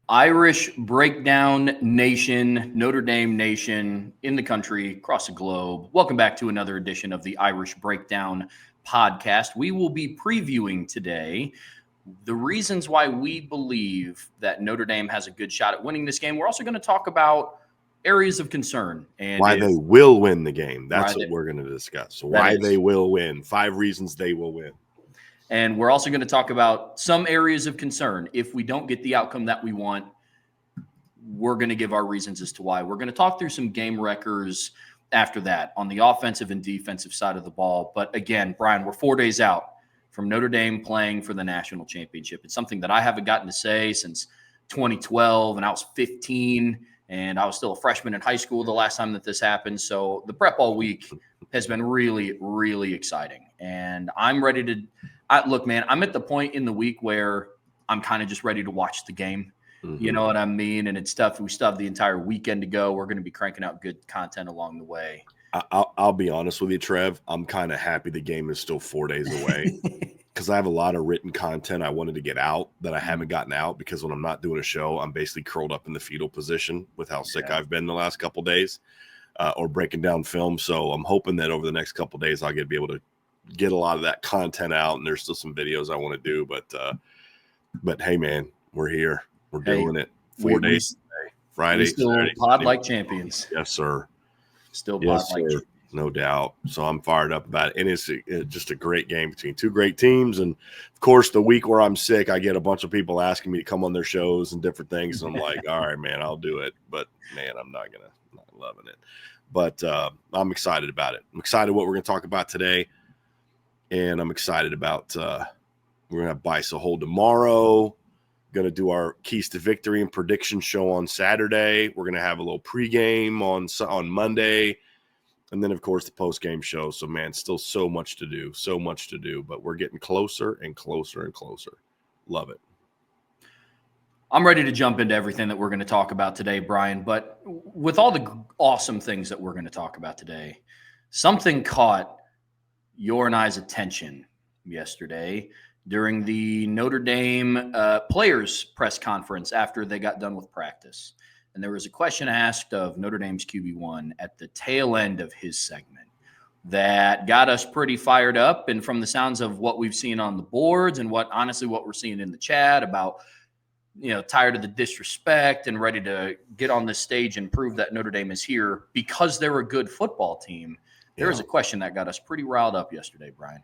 Irish Breakdown Nation, Notre Dame Nation in the country, across the globe. Welcome back to another edition of the Irish Breakdown podcast. We will be previewing today the reasons why we believe that Notre Dame has a good shot at winning this game. We're also going to talk about areas of concern and why they will win the game. That's what we're going to discuss. So why they will win. 5 reasons they will win. And we're also going to talk about some areas of concern. If we don't get the outcome that we want, we're going to give our reasons as to why. We're going to talk through some game wreckers after that on the offensive and defensive side of the ball. But again, Brian, we're 4 days out from Notre Dame playing for the national championship. It's something that I haven't gotten to say since 2012, and I was 15, and I was still a freshman in high school the last time that this happened. So the prep all week has been really, really exciting. And I'm ready to look, man, I'm at the point in the week where I'm kind of just ready to watch the game. Mm-hmm. You know what I mean? And it's tough. We still have the entire weekend to go. We're going to be cranking out good content along the way. I'll be honest with you, Trev. I'm kind of happy the game is still 4 days away because I have a lot of written content I wanted to get out that I haven't gotten out because when I'm not doing a show, I'm basically curled up in the fetal position with how sick I've been the last couple of days or breaking down film. So I'm hoping that over the next couple of days, I'll be able to get a lot of that content out, and there's still some videos I want to do, but hey, man, we're here. We're doing it. 4 days today. Friday, still Saturday, pod Sunday. like champions. Yes, sir. Still pod like champions. No doubt. So I'm fired up about it. And it's just a great game between two great teams. And of course, the week where I'm sick, I get a bunch of people asking me to come on their shows and different things. And I'm like, all right, man, I'll do it. But man, I'm not loving it. But I'm excited about it. I'm excited what we're going to talk about today. And I'm excited about we're going to have Bice a hole tomorrow. Going to do our Keys to Victory and prediction show on Saturday. We're going to have a little pregame on Monday. And then, of course, the post-game show. So, man, still so much to do. But we're getting closer and closer and closer. Love it. I'm ready to jump into everything that we're going to talk about today, Brian. But with all the awesome things that we're going to talk about today, something caught your and I's attention yesterday during the Notre Dame players press conference after they got done with practice. And there was a question asked of Notre Dame's QB1 at the tail end of his segment that got us pretty fired up. And from the sounds of what we've seen on the boards and what we're seeing in the chat about, tired of the disrespect and ready to get on this stage and prove that Notre Dame is here because they're a good football team. There was a question that got us pretty riled up yesterday, Brian.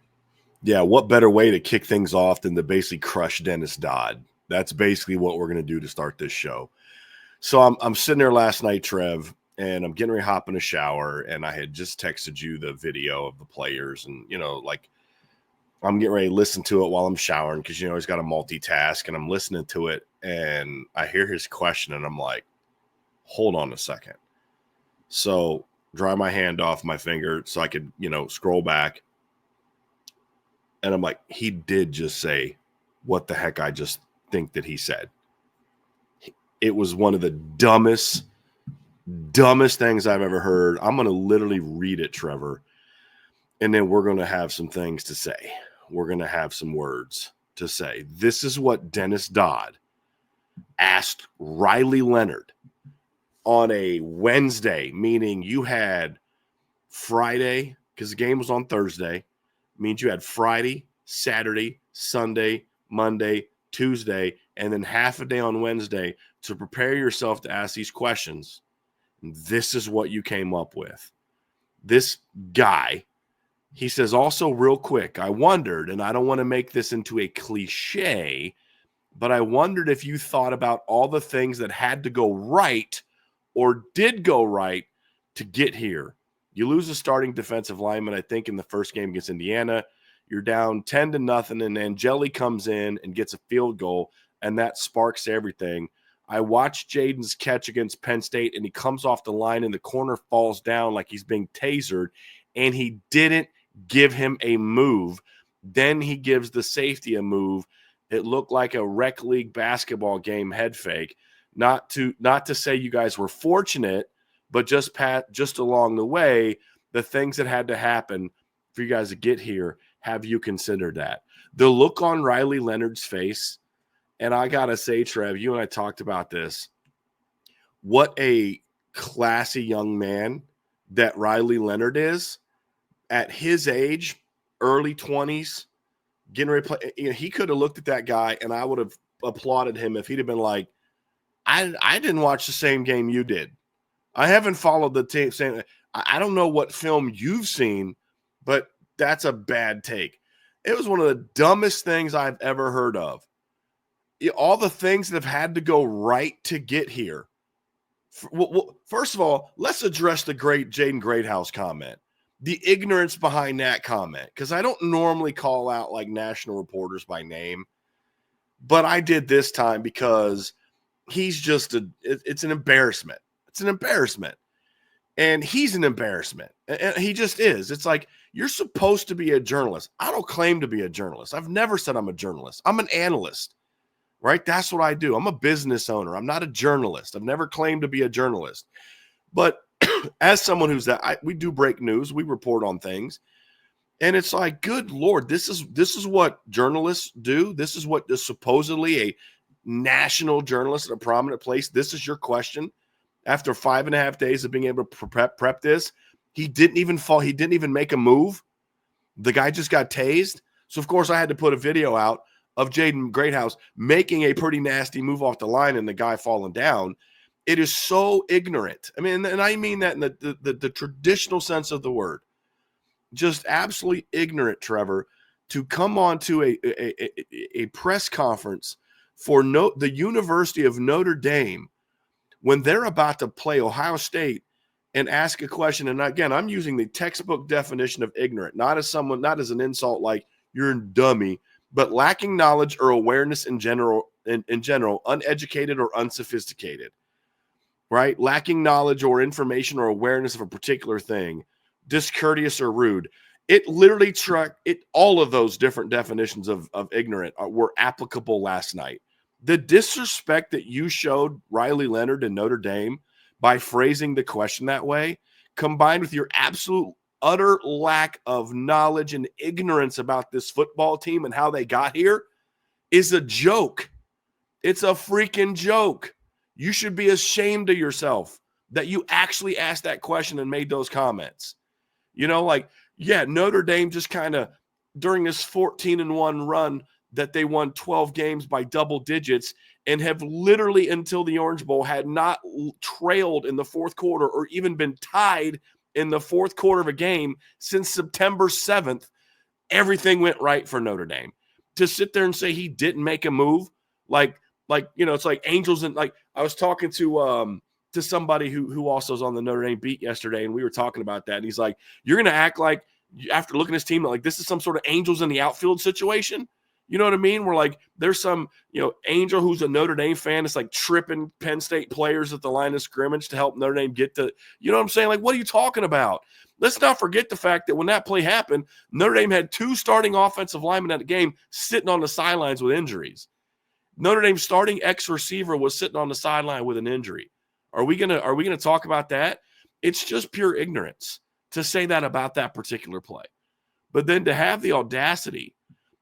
Yeah, what better way to kick things off than to basically crush Dennis Dodd? That's basically what we're going to do to start this show. So I'm sitting there last night, Trev, and I'm getting ready to hop in a shower, and I had just texted you the video of the players, and, I'm getting ready to listen to it while I'm showering because, he's got to multitask, and I'm listening to it, and I hear his question, and I'm like, hold on a second. So dry my hand off my finger so I could, scroll back. And I'm like, he did just say what the heck I just think that he said. It was one of the dumbest things I've ever heard. I'm going to literally read it, Trevor. And then we're going to have some things to say. We're going to have some words to say. This is what Dennis Dodd asked Riley Leonard on a Wednesday, meaning you had Friday, because the game was on Thursday, means you had Friday, Saturday, Sunday, Monday, Tuesday, and then half a day on Wednesday to prepare yourself to ask these questions. And this is what you came up with. This guy, he says, also real quick, I wondered, and I don't want to make this into a cliche, but I wondered if you thought about all the things that had to go right or did go right to get here. You lose a starting defensive lineman, I think, in the first game against Indiana. You're down 10-0, and Angeli comes in and gets a field goal, and that sparks everything. I watched Jaden's catch against Penn State, and he comes off the line, and the corner falls down like he's being tasered, and he didn't give him a move. Then he gives the safety a move. It looked like a rec league basketball game head fake. Not to say you guys were fortunate, but just along the way, the things that had to happen for you guys to get here, have you considered that? The look on Riley Leonard's face And I got to say, Trev, you and I talked about this. What a classy young man that Riley Leonard is at his age, early 20s, getting ready to play. He could have looked at that guy, and I would have applauded him if he'd have been like, I didn't watch the same game you did. I haven't followed the team. Same. I don't know what film you've seen, but that's a bad take. It was one of the dumbest things I've ever heard of. All the things that have had to go right to get here. Well, first of all, let's address the great Jaden Greathouse comment, the ignorance behind that comment, because I don't normally call out like national reporters by name, but I did this time because he's just it's an embarrassment. It's an embarrassment. And he's an embarrassment. And he just is. It's like, you're supposed to be a journalist. I don't claim to be a journalist. I've never said I'm a journalist. I'm an analyst, right? That's what I do. I'm a business owner. I'm not a journalist. I've never claimed to be a journalist. But as someone who's that, we do break news. We report on things. And it's like, good Lord, this is what journalists do. This is what is supposedly a national journalist at a prominent place. This is your question. After 5.5 days of being able to prep this, he didn't even fall. He didn't even make a move. The guy just got tased. So, of course, I had to put a video out of Jaden Greathouse making a pretty nasty move off the line and the guy falling down. It is so ignorant. I mean, and I mean that in the traditional sense of the word. Just absolutely ignorant, Trevor, to come on to a press conference for the University of Notre Dame when they're about to play Ohio State and ask a question. And again, I'm using the textbook definition of ignorant, not as an insult like you're a dummy, but lacking knowledge or awareness in general, uneducated or unsophisticated, right? Lacking knowledge or information or awareness of a particular thing, discourteous or rude. It literally all of those different definitions of ignorant were applicable last night. The disrespect that you showed Riley Leonard and Notre Dame by phrasing the question that way, combined with your absolute utter lack of knowledge and ignorance about this football team and how they got here, is a joke. It's a freaking joke. You should be ashamed of yourself that you actually asked that question and made those comments. Notre Dame just kind of, during this 14-1 run, that they won 12 games by double digits and have literally until the Orange Bowl had not trailed in the fourth quarter or even been tied in the fourth quarter of a game since September 7th. Everything went right for Notre Dame. To sit there and say he didn't make a move, it's like angels. And like, I was talking to somebody who also was on the Notre Dame beat yesterday, and we were talking about that. And he's like, you're going to act like, after looking at his team, like this is some sort of angels in the outfield situation. You know what I mean? We're like, there's some, angel who's a Notre Dame fan. It's like tripping Penn State players at the line of scrimmage to help Notre Dame get to, you know what I'm saying? Like, what are you talking about? Let's not forget the fact that when that play happened, Notre Dame had 2 starting offensive linemen at the game sitting on the sidelines with injuries. Notre Dame's starting X receiver was sitting on the sideline with an injury. Are we gonna talk about that? It's just pure ignorance to say that about that particular play. But then to have the audacity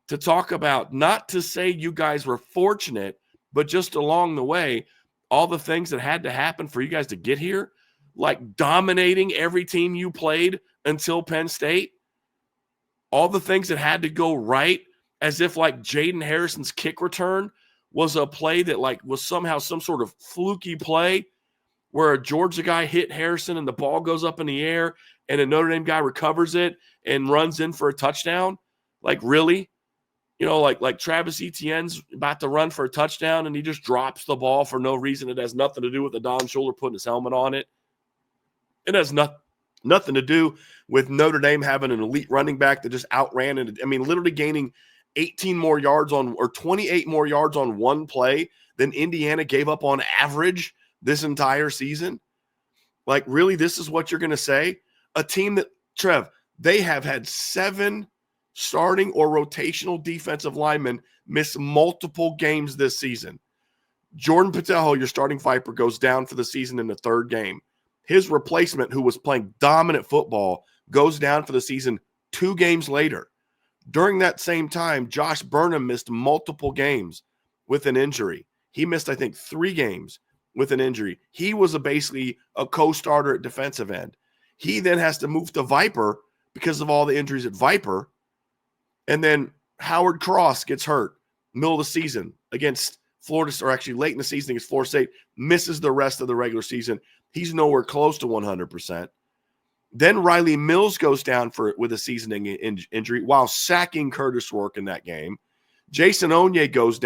to talk about, not to say you guys were fortunate, but just along the way, all the things that had to happen for you guys to get here, like dominating every team you played until Penn State, all the things that had to go right, as if like Jaden Harrison's kick return was a play that like was somehow some sort of fluky play where a Georgia guy hit Harrison and the ball goes up in the air and a Notre Dame guy recovers it and runs in for a touchdown. Like, really? Like Travis Etienne's about to run for a touchdown and he just drops the ball for no reason. It has nothing to do with the Don Schuler putting his helmet on it. It has nothing to do with Notre Dame having an elite running back that just outran it. I mean, literally gaining 18 more yards or 28 more yards on one play than Indiana gave up on average this entire season. Like, really, this is what you're going to say? A team that, Trev, they have had 7 starting or rotational defensive linemen miss multiple games this season. Jordan Patel, your starting Viper, goes down for the season in the 3rd game. His replacement, who was playing dominant football, goes down for the season 2 games later. During that same time, Josh Burnham missed multiple games. with an injury. He missed, I think, 3 games with an injury. He was basically a co-starter at defensive end. He then has to move to Viper because of all the injuries at Viper. And then Howard Cross gets hurt middle of the season against Florida, or actually late in the season against Florida State, misses the rest of the regular season. He's nowhere close to 100%. Then Riley Mills goes down with a seasoning injury while sacking Curtis Rourke in that game. Jason Onye goes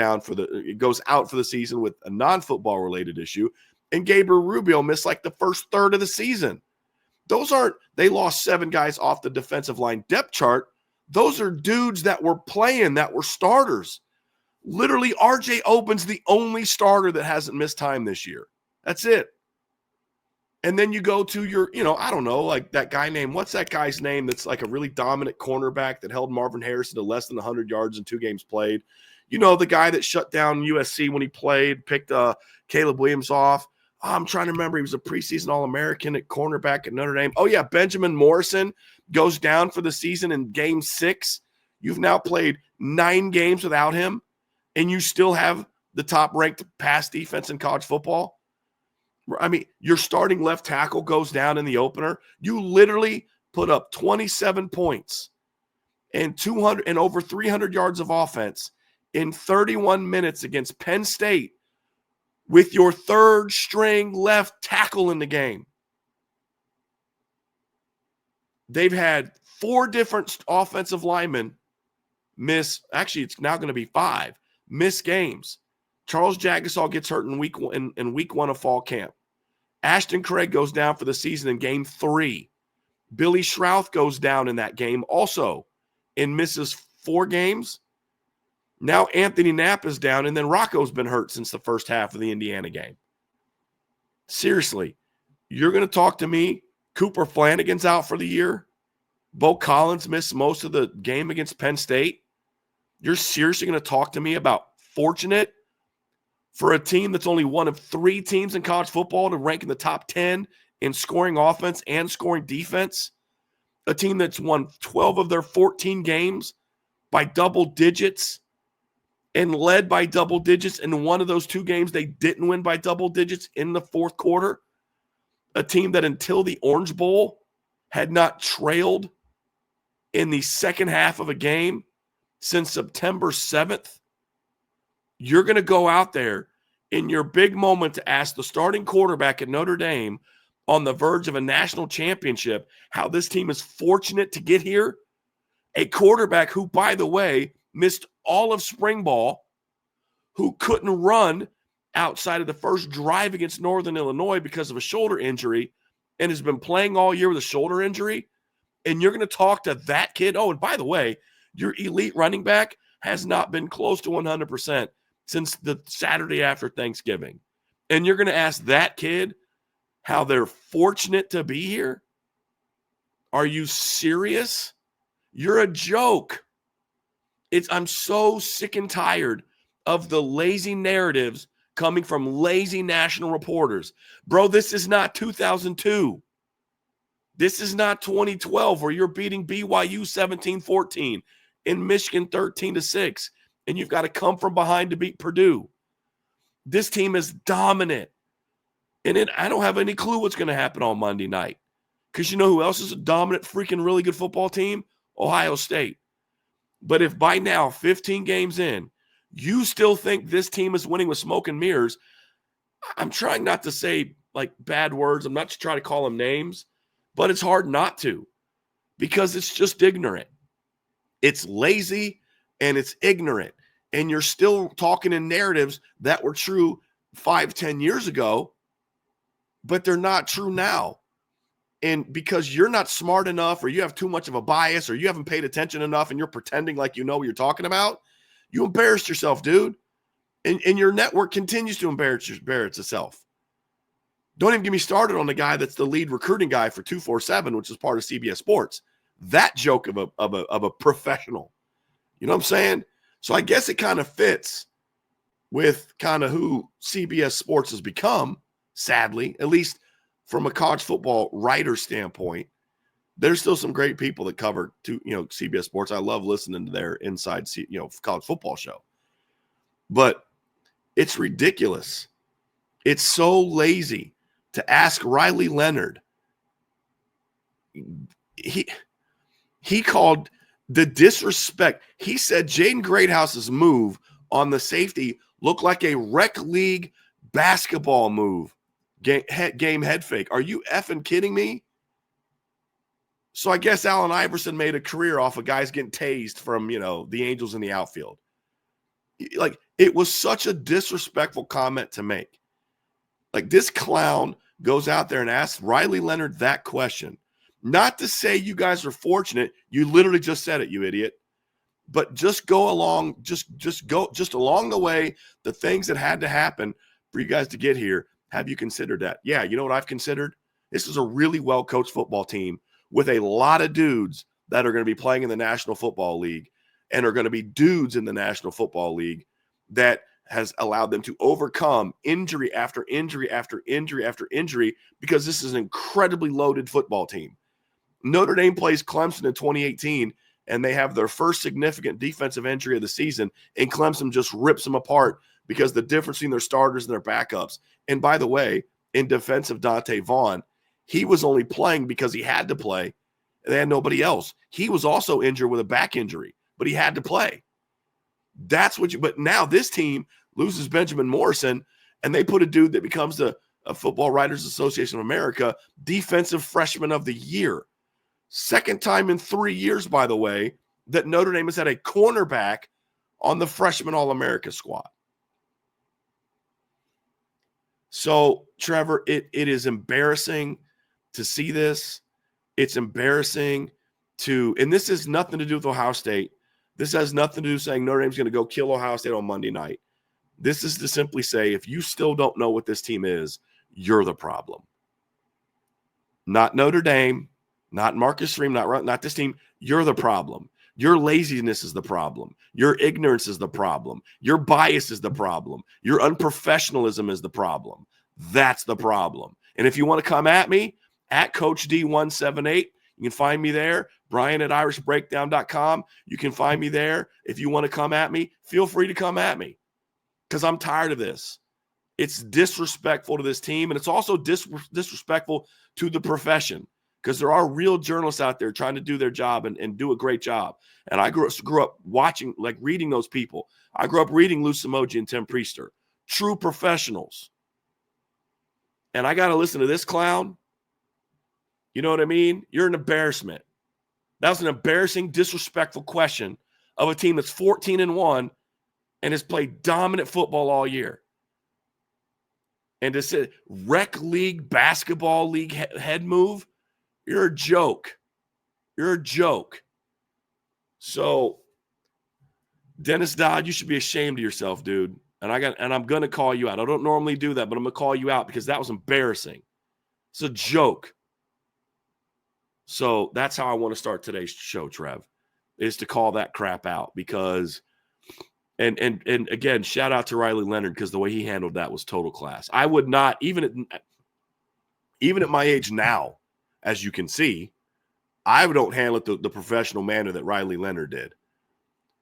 out for the season with a non-football related issue, and Gabriel Rubio missed like the first third of the season. They lost 7 guys off the defensive line depth chart. Those are dudes that were playing, that were starters. Literally, RJ Oben's the only starter that hasn't missed time this year. That's it. And then you go to your, I don't know, like that guy named, what's that guy's name that's like a really dominant cornerback that held Marvin Harrison to less than 100 yards in 2 games played? The guy that shut down USC when he played, picked Caleb Williams off. I'm trying to remember. He was a preseason All-American at cornerback at Notre Dame. Oh, yeah, Benjamin Morrison goes down for the season in game 6. You've now played 9 games without him, and you still have the top-ranked pass defense in college football. I mean, your starting left tackle goes down in the opener. You literally put up 27 points and 200 and over 300 yards of offense in 31 minutes against Penn State with your third string left tackle in the game. They've had 4 different offensive linemen miss. Actually, it's now going to be 5 miss games. Charles Jagusah gets hurt in week 1 of fall camp. Ashton Craig goes down for the season in game 3. Billy Schrouth goes down in that game also and misses 4 games. Now Anthony Knapp is down, and then Rocco's been hurt since the first half of the Indiana game. Seriously, you're going to talk to me? Cooper Flanagan's out for the year. Bo Collins missed most of the game against Penn State. You're seriously going to talk to me about fortunate for a team that's only one of 3 teams in college football to rank in the top 10 in scoring offense and scoring defense? A team that's won 12 of their 14 games by double digits and led by double digits. In one of those 2 games, they didn't win by double digits in the fourth quarter. A team that until the Orange Bowl had not trailed in the second half of a game since September 7th. You're going to go out there in your big moment to ask the starting quarterback at Notre Dame on the verge of a national championship how this team is fortunate to get here. A quarterback who, by the way, missed all of spring ball, who couldn't run outside of the first drive against Northern Illinois because of a shoulder injury and has been playing all year with a shoulder injury. And you're going to talk to that kid. Oh, and by the way, your elite running back has not been close to 100% since the Saturday after Thanksgiving. And you're going to ask that kid how they're fortunate to be here? Are you serious? You're a joke. I'm so sick and tired of the lazy narratives coming from lazy national reporters. Bro, this is not 2002. This is not 2012 where you're beating BYU 17-14 and Michigan 13-6. And you've got to come from behind to beat Purdue. This team is dominant. And I don't have any clue what's going to happen on Monday night. Because you know who else is a dominant, freaking really good football team? Ohio State. But if by now, 15 games in, you still think this team is winning with smoke and mirrors, I'm trying not to say like bad words. I'm not trying to call them names, but it's hard not to because it's just ignorant. It's lazy and it's ignorant. And you're still talking in narratives that were true 5-10 years ago, but they're not true now. And because you're not smart enough or you have too much of a bias or you haven't paid attention enough and you're pretending like you know what you're talking about, you embarrassed yourself, dude. And your network continues to embarrass itself. Don't even get me started on the guy that's the lead recruiting guy for 247, which is part of CBS Sports. That joke of a professional. You know what I'm saying? So I guess it kind of fits with kind of who CBS Sports has become, sadly, at least from a college football writer standpoint. There's still some great people that cover CBS Sports. I love listening to their inside college football show. But It's ridiculous. It's so lazy to ask Riley Leonard. He called the disrespect. He said Jaden Greathouse's move on the safety looked like a rec league basketball move. Game head fake. Are you effing kidding me? So I guess Allen Iverson made a career off of guys getting tased from, the Angels in the outfield. Like, it was such a disrespectful comment to make. Like, this clown goes out there and asks Riley Leonard that question. Not to say you guys are fortunate. You literally just said it, you idiot. But just go along, just along the way, the things that had to happen for you guys to get here. Have you considered that? Yeah, you know what I've considered? This is a really well-coached football team with a lot of dudes that are going to be playing in the National Football League and are going to be dudes in the National Football League that has allowed them to overcome injury after injury after injury after injury, because this is an incredibly loaded football team. Notre Dame plays Clemson in 2018, and they have their first significant defensive injury of the season, and Clemson just rips them apart because the difference between their starters and their backups. And by the way, in defense of Dante Vaughn, he was only playing because he had to play. They had nobody else. He was also injured with a back injury, but he had to play. But now this team loses Benjamin Morrison, and they put a dude that becomes the Football Writers Association of America Defensive Freshman of the Year. Second time in 3 years, by the way, that Notre Dame has had a cornerback on the Freshman All-America squad. So, Trevor, it is embarrassing to see this. It's embarrassing and this has nothing to do with Ohio State. This has nothing to do with saying Notre Dame's going to go kill Ohio State on Monday night. This is to simply say, if you still don't know what this team is, you're the problem. Not Notre Dame, not Marcus Stream, not this team. You're the problem. Your laziness is the problem. Your ignorance is the problem. Your bias is the problem. Your unprofessionalism is the problem. That's the problem. And if you want to come at me, at Coach D178, you can find me there. Brian at irishbreakdown.com. You can find me there. If you want to come at me, feel free to come at me, because I'm tired of this. It's disrespectful to this team, and it's also disrespectful to the profession, because there are real journalists out there trying to do their job and do a great job. And I grew up watching, reading those people. I grew up reading Lou Samoji and Tim Priester, true professionals. And I got to listen to this clown. You know what I mean? You're an embarrassment. That was an embarrassing, disrespectful question of a team that's 14-1 and has played dominant football all year. And to say rec league, basketball league head move, you're a joke. You're a joke. So, Dennis Dodd, you should be ashamed of yourself, dude. And I'm going to call you out. I don't normally do that, but I'm going to call you out because that was embarrassing. It's a joke. So that's how I want to start today's show, Trev, is to call that crap out, because and again, shout out to Riley Leonard, because the way he handled that was total class. I would not, even at my age now, as you can see, I don't handle it the professional manner that Riley Leonard did.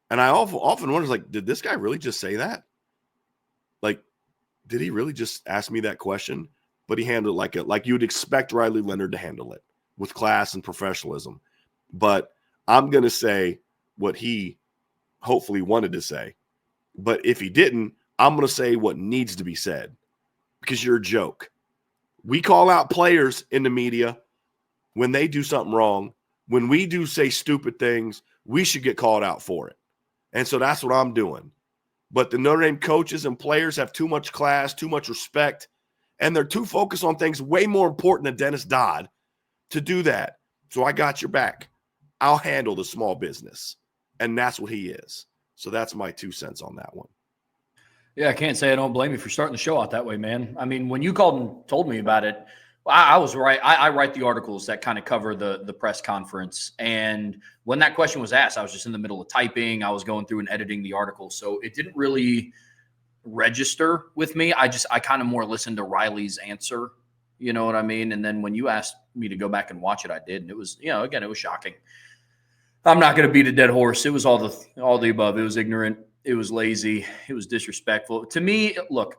And I often wonder, did this guy really just say that? Did he really just ask me that question? But he handled it like you would expect Riley Leonard to handle it, with class and professionalism. But I'm going to say what he hopefully wanted to say. But if he didn't, I'm going to say what needs to be said, because you're a joke. We call out players in the media when they do something wrong. When we do say stupid things, we should get called out for it. And so that's what I'm doing. But the Notre Dame coaches and players have too much class, too much respect, and they're too focused on things way more important than Dennis Dodd to do that. So I got your back. I'll handle the small business. And that's what he is. So that's my 2 cents on that one. Yeah, I can't say I don't blame you for starting the show out that way, man. I mean, when you called and told me about it, I was right. I write the articles that kind of cover the press conference. And when that question was asked, I was just in the middle of typing. I was going through and editing the article. So it didn't really register with me. I kind of more listened to Riley's answer. You know what I mean? And then when you asked me to go back and watch it, I did. And it was, again, it was shocking. I'm not going to beat a dead horse. It was all the above. It was ignorant. It was lazy. It was disrespectful. To me, look,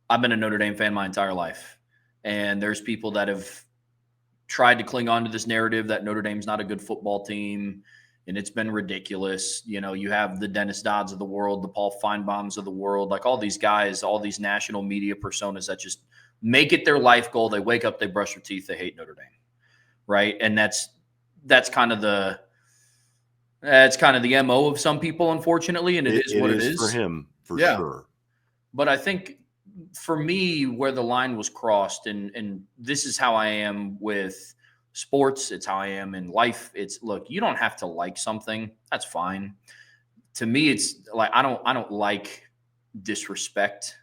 I've been a Notre Dame fan my entire life. And there's people that have tried to cling on to this narrative that Notre Dame's not a good football team, and it's been ridiculous. You have the Dennis Dodds of the world, the Paul Feinbaums of the world, like all these guys, all these national media personas that just make it their life goal. They wake up, they brush their teeth, they hate Notre Dame, right? And that's kind of the MO of some people, unfortunately, and it is what it is for him, for sure. But I think for me, where the line was crossed, and this is how I am with sports, it's how I am in life. It's, look, you don't have to like something. That's fine. To me, it's like I don't like disrespect.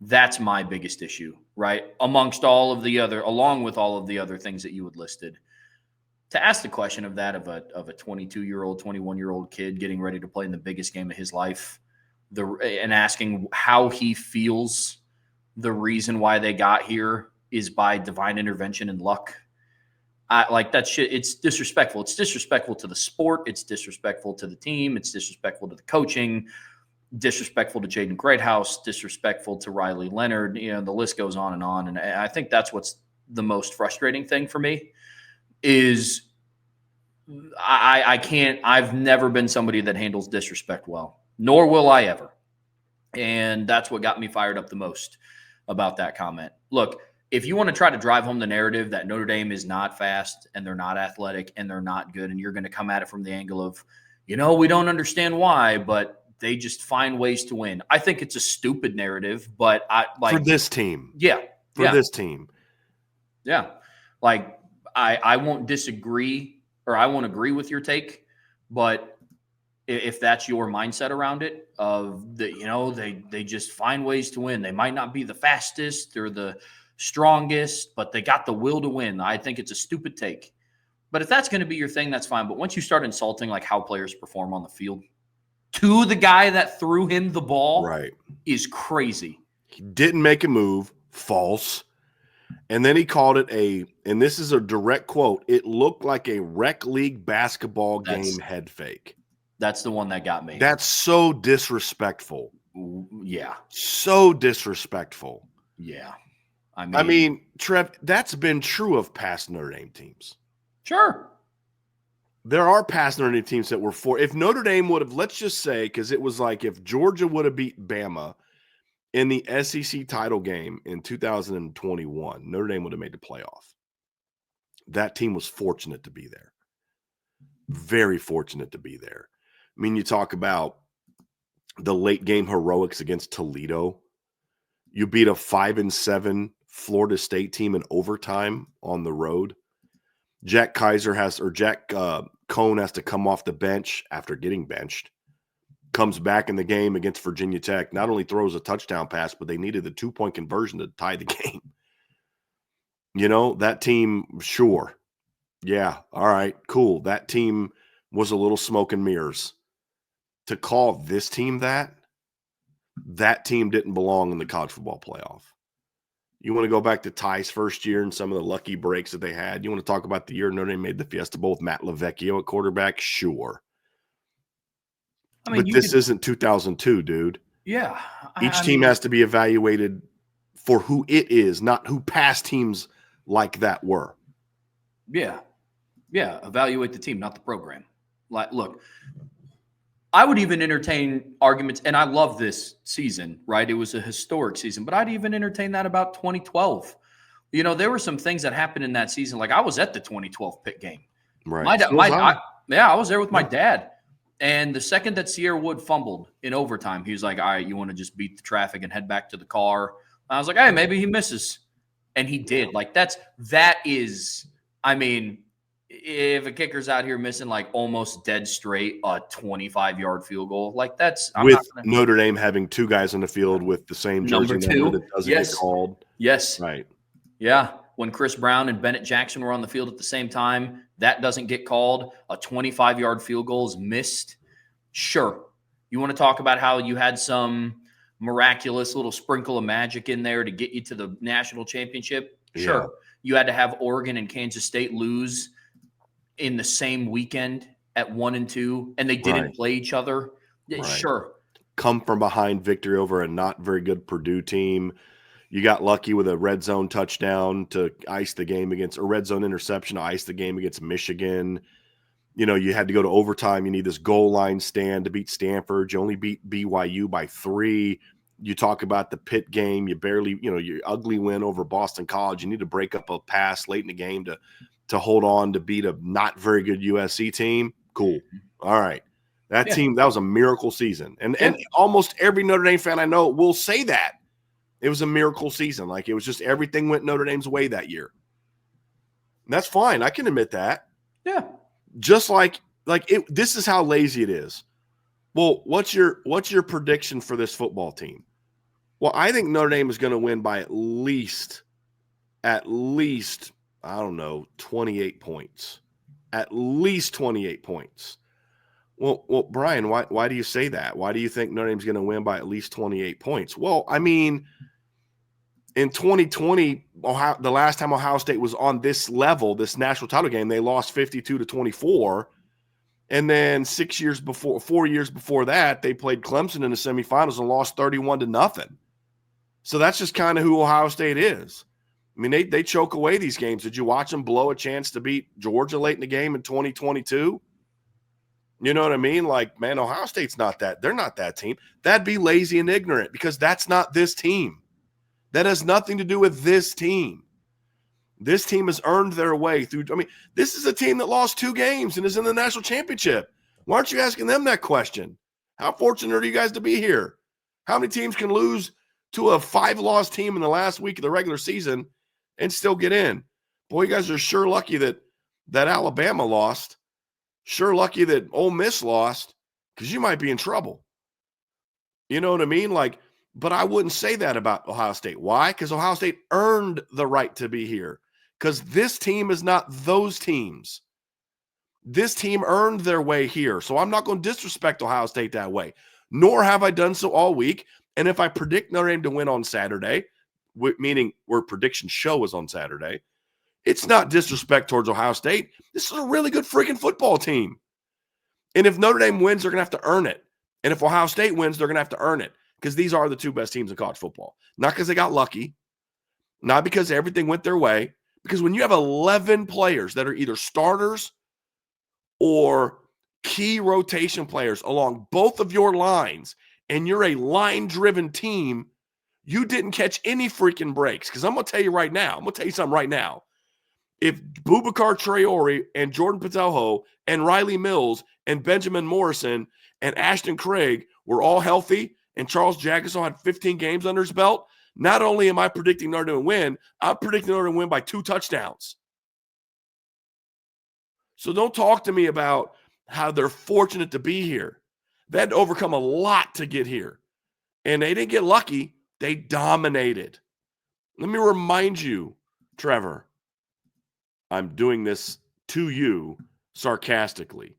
That's my biggest issue, right? Along with all of the other things that you had listed. To ask the question of that of a 22-year-old, 21-year-old kid getting ready to play in the biggest game of his life, and asking how he feels the reason why they got here is by divine intervention and luck. Like that shit. It's disrespectful. It's disrespectful to the sport. It's disrespectful to the team. It's disrespectful to the coaching, disrespectful to Jaden Greathouse, disrespectful to Riley Leonard. The list goes on. And I think that's what's the most frustrating thing for me is I've never been somebody that handles disrespect well, nor will I ever. And that's what got me fired up the most about that comment. Look, if you want to try to drive home the narrative that Notre Dame is not fast and they're not athletic and they're not good, and you're going to come at it from the angle of, we don't understand why, but they just find ways to win. I think it's a stupid narrative, but for this team. Yeah. This team. Yeah. Like I won't disagree, or I won't agree with your take, but if that's your mindset around it, of they just find ways to win. They might not be the fastest or the strongest, but they got the will to win. I think it's a stupid take. But if that's going to be your thing, that's fine. But once you start insulting like how players perform on the field to the guy that threw him the ball, right, is crazy. He didn't make a move, false. And then he called it and this is a direct quote, it looked like a rec league basketball game head fake. That's the one that got me. That's so disrespectful. Yeah. So disrespectful. Yeah. I mean, Trev, that's been true of past Notre Dame teams. Sure. There are past Notre Dame teams that were if Notre Dame would have, let's just say, because it was like if Georgia would have beat Bama in the SEC title game in 2021, Notre Dame would have made the playoff. That team was fortunate to be there. Very fortunate to be there. I mean, you talk about the late game heroics against Toledo. You beat a 5-7 Florida State team in overtime on the road. Jack Cohn has to come off the bench after getting benched. Comes back in the game against Virginia Tech, not only throws a touchdown pass, but they needed a 2-point conversion to tie the game. That team, sure. Yeah, all right, cool. That team was a little smoke and mirrors. To call this team that team didn't belong in the college football playoff. You want to go back to Ty's first year and some of the lucky breaks that they had? You want to talk about the year Notre Dame made the Fiesta Bowl with Matt LaVecchio at quarterback? Sure. But this isn't 2002, dude. Yeah. Each team has to be evaluated for who it is, not who past teams like that were. Yeah. Yeah. Evaluate the team, not the program. Like, look, I would even entertain arguments, and I love this season, right? It was a historic season, but I'd even entertain that about 2012. There were some things that happened in that season. Like I was at the 2012 Pitt game. Right. I was there with my dad. And the second that Sierra Wood fumbled in overtime, he was like, all right, you want to just beat the traffic and head back to the car? And I was like, hey, maybe he misses. And he did. Like if a kicker's out here missing like almost dead straight a 25-yard field goal, like that's Notre Dame having two guys on the field with the same jersey number that doesn't get called. Yes. Right. Yeah. When Chris Brown and Bennett Jackson were on the field at the same time, that doesn't get called. A 25-yard field goal is missed. Sure. You want to talk about how you had some miraculous little sprinkle of magic in there to get you to the national championship? Sure. Yeah. You had to have Oregon and Kansas State lose in the same weekend at 1-2, and they didn't play each other Yeah, Right. sure. Come from behind victory over a not very good Purdue team. You got lucky with a red zone touchdown to ice the game against a red zone interception to ice the game against Michigan. You had to go to overtime. You need this goal line stand to beat Stanford. You only beat BYU by 3. You talk about the Pitt game. You barely, your ugly win over Boston College. You need to break up a pass late in the game to hold on to beat a not very good USC team. Cool. All right. That Yeah. team, that was a miracle season. And almost every Notre Dame fan I know will say that. It was a miracle season. Like, it was just everything went Notre Dame's way that year. And that's fine. I can admit that. Yeah. Just this is how lazy it is. Well, what's your prediction for this football team? Well, I think Notre Dame is going to win by at least, I don't know, 28 points. At least 28 points. Well, Brian, why do you say that? Why do you think Notre Dame's going to win by at least 28 points? Well, I mean, in 2020, the last time Ohio State was on this level, this national title game, they lost 52-24. And then 4 years before that, they played Clemson in the semifinals and lost 31-0. So that's just kind of who Ohio State is. I mean, they choke away these games. Did you watch them blow a chance to beat Georgia late in the game in 2022? You know what I mean? Like, man, Ohio State's not that. They're not that team. That'd be lazy and ignorant because that's not this team. That has nothing to do with this team. This team has earned their way through. I mean, this is a team that lost 2 games and is in the national championship. Why aren't you asking them that question? How fortunate are you guys to be here? How many teams can lose to a 5-loss team in the last week of the regular season and still get in? Boy, you guys are sure lucky that Alabama lost. Sure lucky that Ole Miss lost, because you might be in trouble. You know what I mean? Like, but I wouldn't say that about Ohio State. Why? Because Ohio State earned the right to be here. Because this team is not those teams. This team earned their way here. So I'm not going to disrespect Ohio State that way, nor have I done so all week. And if I predict Notre Dame to win on Saturday, meaning where prediction show is on Saturday, it's not disrespect towards Ohio State. This is a really good freaking football team. And if Notre Dame wins, they're going to have to earn it. And if Ohio State wins, they're going to have to earn it, because these are the 2 best teams in college football. Not because they got lucky, not because everything went their way, because when you have 11 players that are either starters or key rotation players along both of your lines, and you're a line-driven team, you didn't catch any freaking breaks. Because I'm going to tell you right now, something right now. If Boubacar Traore and Jordan Patelho and Riley Mills and Benjamin Morrison and Ashton Craig were all healthy and Charles Jagusah had 15 games under his belt, not only am I predicting Notre Dame to win, I'm predicting Notre Dame to win by 2 touchdowns. So don't talk to me about how they're fortunate to be here. They had to overcome a lot to get here. And they didn't get lucky. They dominated. Let me remind you, Trevor, I'm doing this to you sarcastically.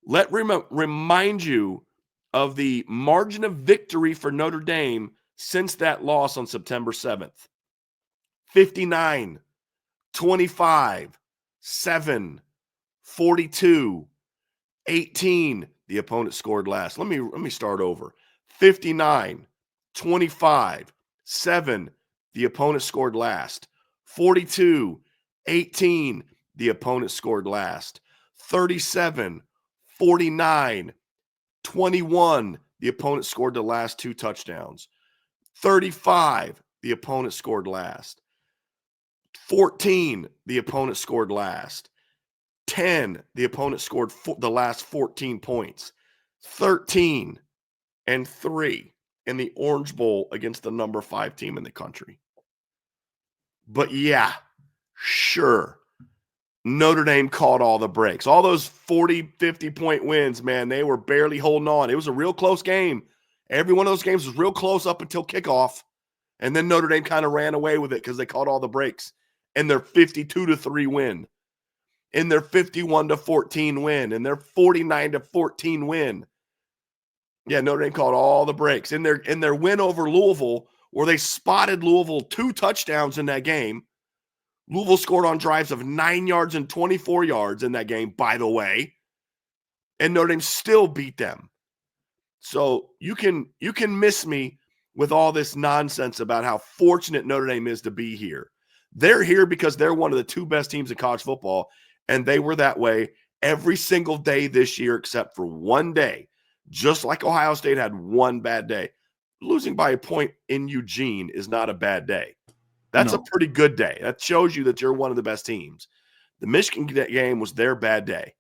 Remind you of the margin of victory for Notre Dame since that loss on September 7th. 59, 25, 7, 42, 18. The opponent scored last. Let me start over. 59, 25, 7. The opponent scored last. 42, 18, the opponent scored last. 37, 49, 21, the opponent scored the last 2 touchdowns. 35, the opponent scored last. 14, the opponent scored last. 10, the opponent scored the last 14 points. 13 and 3 in the Orange Bowl against the number 5 team in the country. But yeah, sure, Notre Dame caught all the breaks. All those 40, 50-point wins, man, they were barely holding on. It was a real close game. Every one of those games was real close up until kickoff. And then Notre Dame kind of ran away with it because they caught all the breaks. And their 52-3 win. And their 51-14 win. And their 49-14 win. Yeah, Notre Dame caught all the breaks. In their win over Louisville, where they spotted Louisville 2 touchdowns in that game. Louisville scored on drives of 9 yards and 24 yards in that game, by the way. And Notre Dame still beat them. So you can miss me with all this nonsense about how fortunate Notre Dame is to be here. They're here because they're one of the two best teams in college football, and they were that way every single day this year except for one day, just like Ohio State had one bad day. Losing by a point in Eugene is not a bad day. That's a pretty good day. That shows you that you're one of the best teams. The Michigan game was their bad day.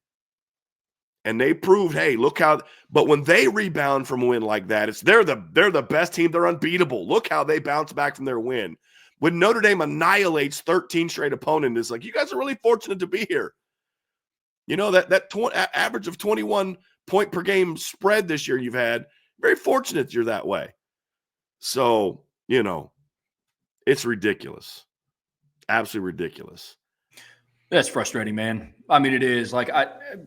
And they proved, hey, look how – but when they rebound from a win like that, they're the best team. They're unbeatable. Look how they bounce back from their win. When Notre Dame annihilates 13 straight opponents, it's like, you guys are really fortunate to be here. You know, that average of 21 point per game spread this year you've had, very fortunate you're that way. So, you know, it's ridiculous. Absolutely ridiculous. That's frustrating, man. I mean, it is. Like,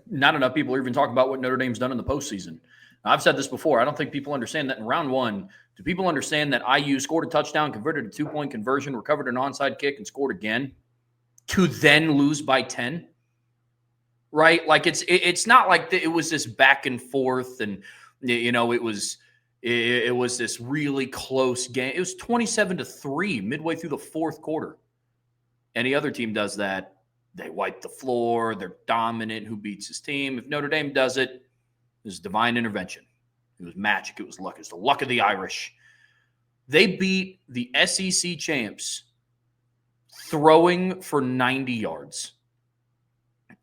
not enough people are even talking about what Notre Dame's done in the postseason. I've said this before. I don't think people understand that in round one. Do people understand that IU scored a touchdown, converted a 2-point conversion, recovered an onside kick, and scored again to then lose by 10? Right? Like, it's not like it was this back and forth and, you know, it was this really close game. It was 27-3 midway through the fourth quarter. Any other team does that, they wipe the floor. They're dominant. Who beats his team? If Notre Dame does it, it was divine intervention. It was magic. It was luck. It was the luck of the Irish. They beat the SEC champs throwing for 90 yards.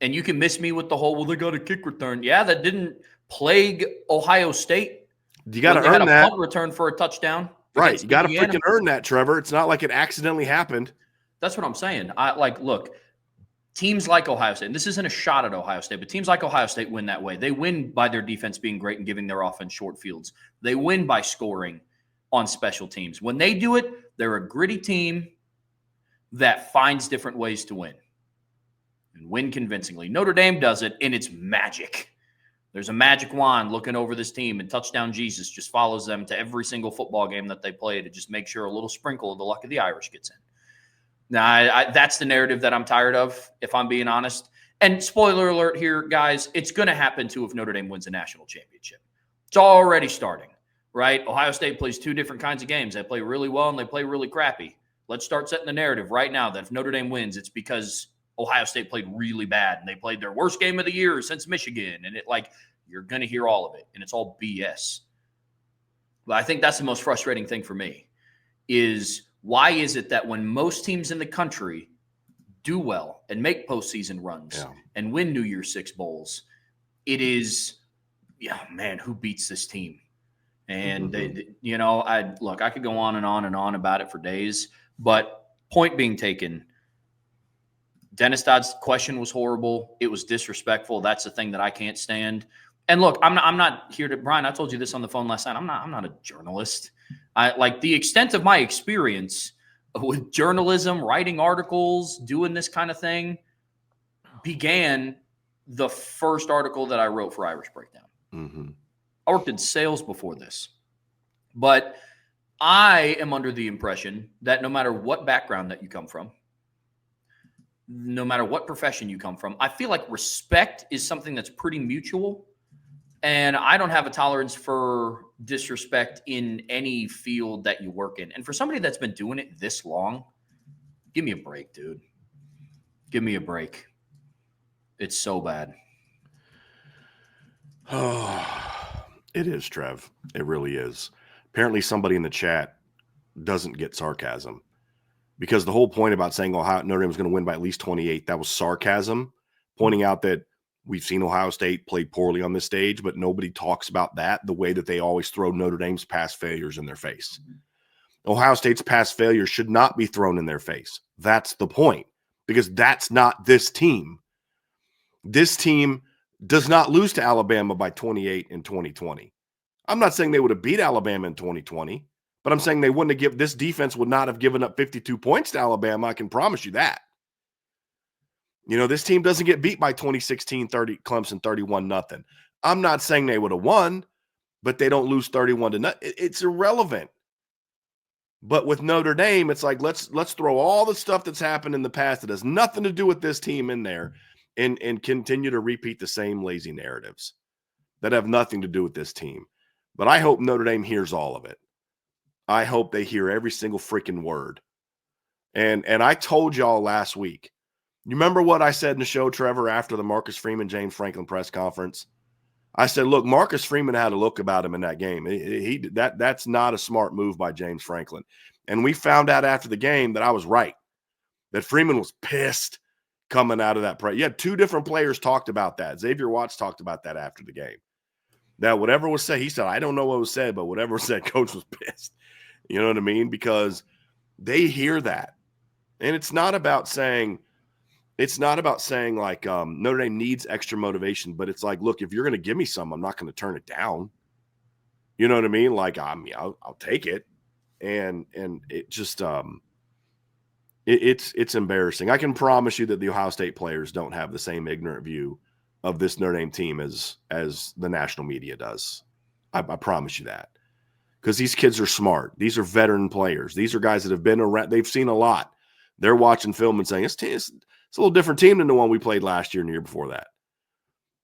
And you can miss me with the whole, well, they got a kick return. Yeah, that didn't plague Ohio State. You got to earn that. A punt return for a touchdown. Right. You got to freaking earn that, Trevor. It's not like it accidentally happened. That's what I'm saying. Look, teams like Ohio State, and this isn't a shot at Ohio State, but teams like Ohio State win that way. They win by their defense being great and giving their offense short fields. They win by scoring on special teams. When they do it, they're a gritty team that finds different ways to win and win convincingly. Notre Dame does it, and it's magic. There's a magic wand looking over this team, and Touchdown Jesus just follows them to every single football game that they play to just make sure a little sprinkle of the luck of the Irish gets in. Now, that's the narrative that I'm tired of, if I'm being honest. And spoiler alert here, guys, it's going to happen too if Notre Dame wins a national championship. It's already starting, right? Ohio State plays two different kinds of games. They play really well and they play really crappy. Let's start setting the narrative right now that if Notre Dame wins, it's because Ohio State played really bad and they played their worst game of the year since Michigan. And you're going to hear all of it, and it's all BS. But I think that's the most frustrating thing for me is why is it that when most teams in the country do well and make postseason runs and win New Year's Six bowls, it is, man, who beats this team? And, I could go on and on and on about it for days. But point being taken, Dennis Dodd's question was horrible. It was disrespectful. That's the thing that I can't stand. And look, I'm not here to, Brian, I told you this on the phone last night. I'm not a journalist. The extent of my experience with journalism, writing articles, doing this kind of thing began the first article that I wrote for Irish Breakdown. Mm-hmm. I worked in sales before this, but I am under the impression that no matter what background that you come from, no matter what profession you come from, I feel like respect is something that's pretty mutual. And I don't have a tolerance for disrespect in any field that you work in. And for somebody that's been doing it this long, give me a break, dude. Give me a break. It's so bad. Oh, it is, Trev. It really is. Apparently somebody in the chat doesn't get sarcasm. Because the whole point about saying Notre Dame was going to win by at least 28, that was sarcasm, pointing out that we've seen Ohio State play poorly on this stage, but nobody talks about that the way that they always throw Notre Dame's past failures in their face. Ohio State's past failures should not be thrown in their face. That's the point, because that's not this team. This team does not lose to Alabama by 28 in 2020. I'm not saying they would have beat Alabama in 2020, but I'm saying this defense would not have given up 52 points to Alabama. I can promise you that. This team doesn't get beat by 2016, Clemson 31-0. I'm not saying they would have won, but they don't lose 31-0. It's irrelevant. But with Notre Dame, it's like, let's throw all the stuff that's happened in the past that has nothing to do with this team in there and continue to repeat the same lazy narratives that have nothing to do with this team. But I hope Notre Dame hears all of it. I hope they hear every single freaking word. And I told y'all last week, you remember what I said in the show, Trevor, after the Marcus Freeman, James Franklin press conference? I said, look, Marcus Freeman had a look about him in that game. That's not a smart move by James Franklin. And we found out after the game that I was right, that Freeman was pissed coming out of that press. You had two different players talked about that. Xavier Watts talked about that after the game. That whatever was said, he said, I don't know what was said, but whatever was said, coach was pissed. You know what I mean? Because they hear that. And it's not about saying like Notre Dame needs extra motivation, but it's like, look, if you're going to give me some, I'm not going to turn it down. You know what I mean? Like, I'll take it. And it just it's embarrassing. I can promise you that the Ohio State players don't have the same ignorant view of this Notre Dame team as the national media does. I promise you that. Because these kids are smart. These are veteran players. These are guys that have been around. They've seen a lot. They're watching film and saying, it's a little different team than the one we played last year and the year before that.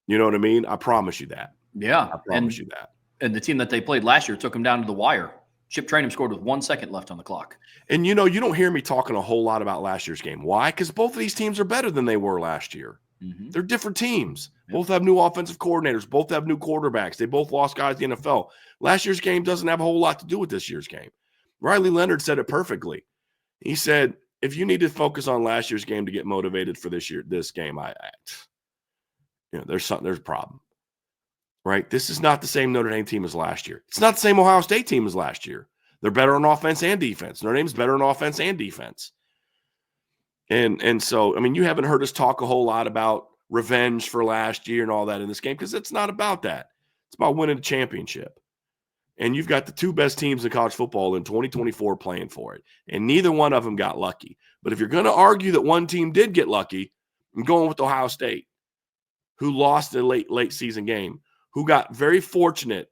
You know what I mean? I promise you that. Yeah. I promise you that. And the team that they played last year took them down to the wire. Chip Trainum scored with 1 second left on the clock. And, you don't hear me talking a whole lot about last year's game. Why? Because both of these teams are better than they were last year. Mm-hmm. They're different teams. Yep. Both have new offensive coordinators. Both have new quarterbacks. They both lost guys in the NFL. Last year's game doesn't have a whole lot to do with this year's game. Riley Leonard said it perfectly. He said, if you need to focus on last year's game to get motivated for this game, there's a problem, right? This is not the same Notre Dame team as last year. It's not the same Ohio State team as last year. They're better on offense and defense. Notre Dame's better on offense and defense. And so, I mean, you haven't heard us talk a whole lot about revenge for last year and all that in this game because it's not about that. It's about winning a championship. And you've got the two best teams in college football in 2024 playing for it. And neither one of them got lucky. But if you're going to argue that one team did get lucky, I'm going with Ohio State, who lost a late season game, who got very fortunate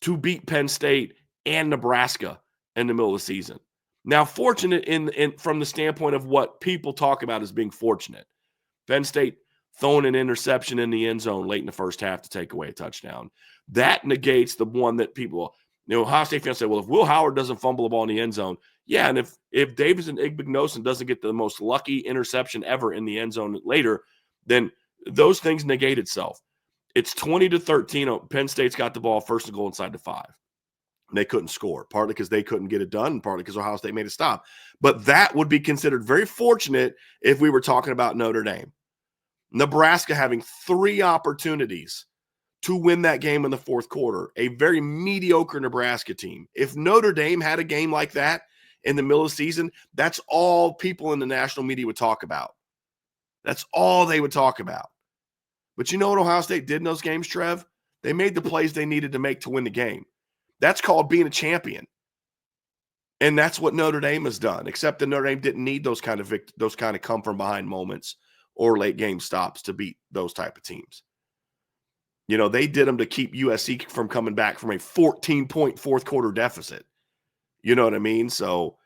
to beat Penn State and Nebraska in the middle of the season. Now, fortunate in from the standpoint of what people talk about as being fortunate. Penn State throwing an interception in the end zone late in the first half to take away a touchdown. That negates the one that people, Ohio State fans say, well, if Will Howard doesn't fumble the ball in the end zone, yeah, and if Davidson Igbinosun doesn't get the most lucky interception ever in the end zone later, then those things negate itself. It's 20-13. Penn State's got the ball first and goal inside the 5. And they couldn't score, partly because they couldn't get it done, and partly because Ohio State made a stop. But that would be considered very fortunate if we were talking about Notre Dame. Nebraska having 3 opportunities to win that game in the fourth quarter, a very mediocre Nebraska team. If Notre Dame had a game like that in the middle of the season, that's all people in the national media would talk about. That's all they would talk about. But you know what Ohio State did in those games, Trev? They made the plays they needed to make to win the game. That's called being a champion. And that's what Notre Dame has done, except that Notre Dame didn't need those kind of come from behind moments or late game stops to beat those type of teams. They did them to keep USC from coming back from a 14-point fourth quarter deficit. You know what I mean? So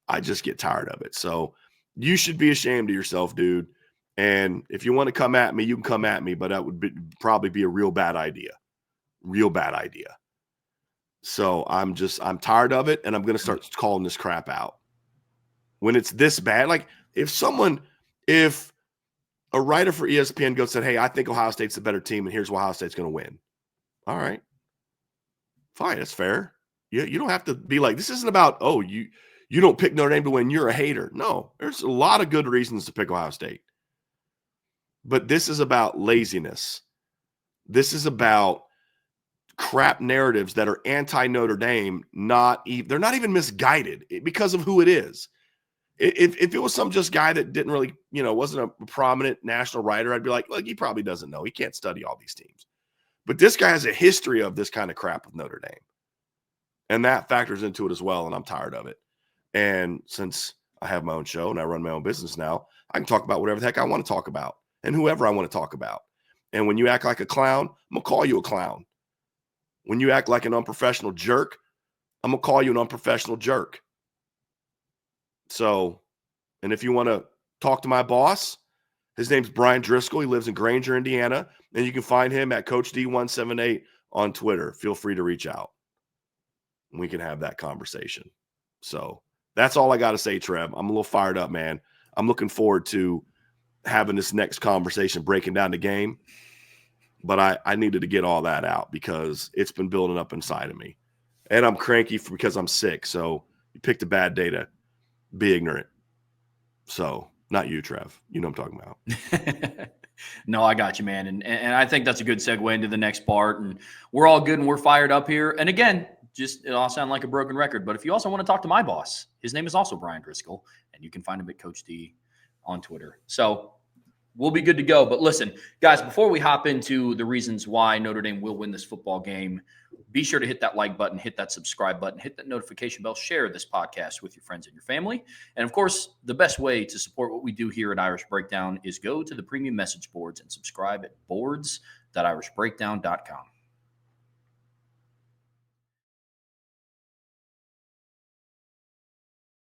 I just get tired of it. So you should be ashamed of yourself, dude. And if you want to come at me, you can come at me, but that would probably be a real bad idea. Real bad idea. So I'm tired of it, and I'm going to start calling this crap out. When it's this bad, like if a writer for ESPN goes and said, hey, I think Ohio State's a better team, and here's why Ohio State's going to win. All right. Fine, that's fair. You don't have to be like, this isn't about, you don't pick Notre Dame to win, you're a hater. No, there's a lot of good reasons to pick Ohio State. But this is about laziness. This is about crap narratives that are anti-Notre Dame. They're not even misguided because of who it is. If it was some just guy that didn't really, wasn't a prominent national writer, I'd be like, look, he probably doesn't know. He can't study all these teams. But this guy has a history of this kind of crap with Notre Dame. And that factors into it as well, and I'm tired of it. And since I have my own show and I run my own business now, I can talk about whatever the heck I want to talk about and whoever I want to talk about. And when you act like a clown, I'm going to call you a clown. When you act like an unprofessional jerk, I'm going to call you an unprofessional jerk. So, and if you want to talk to my boss, his name's Brian Driscoll. He lives in Granger, Indiana, and you can find him at Coach D178 on Twitter, feel free to reach out. We can have that conversation. So that's all I got to say, Trev. I'm a little fired up, man. I'm looking forward to having this next conversation, breaking down the game. But I needed to get all that out because it's been building up inside of me. And I'm cranky because I'm sick. So you picked a bad day to be ignorant. So not you, Trev. You know what I'm talking about. No, I got you, man. And I think that's a good segue into the next part. And we're all good and we're fired up here. And again, just it all sound like a broken record. But if you also want to talk to my boss, his name is also Brian Driscoll. And you can find him at Coach D on Twitter. So we'll be good to go. But listen, guys, before we hop into the reasons why Notre Dame will win this football game, be sure to hit that like button, hit that subscribe button, hit that notification bell, share this podcast with your friends and your family. And of course, the best way to support what we do here at Irish Breakdown is go to the premium message boards and subscribe at boards.irishbreakdown.com.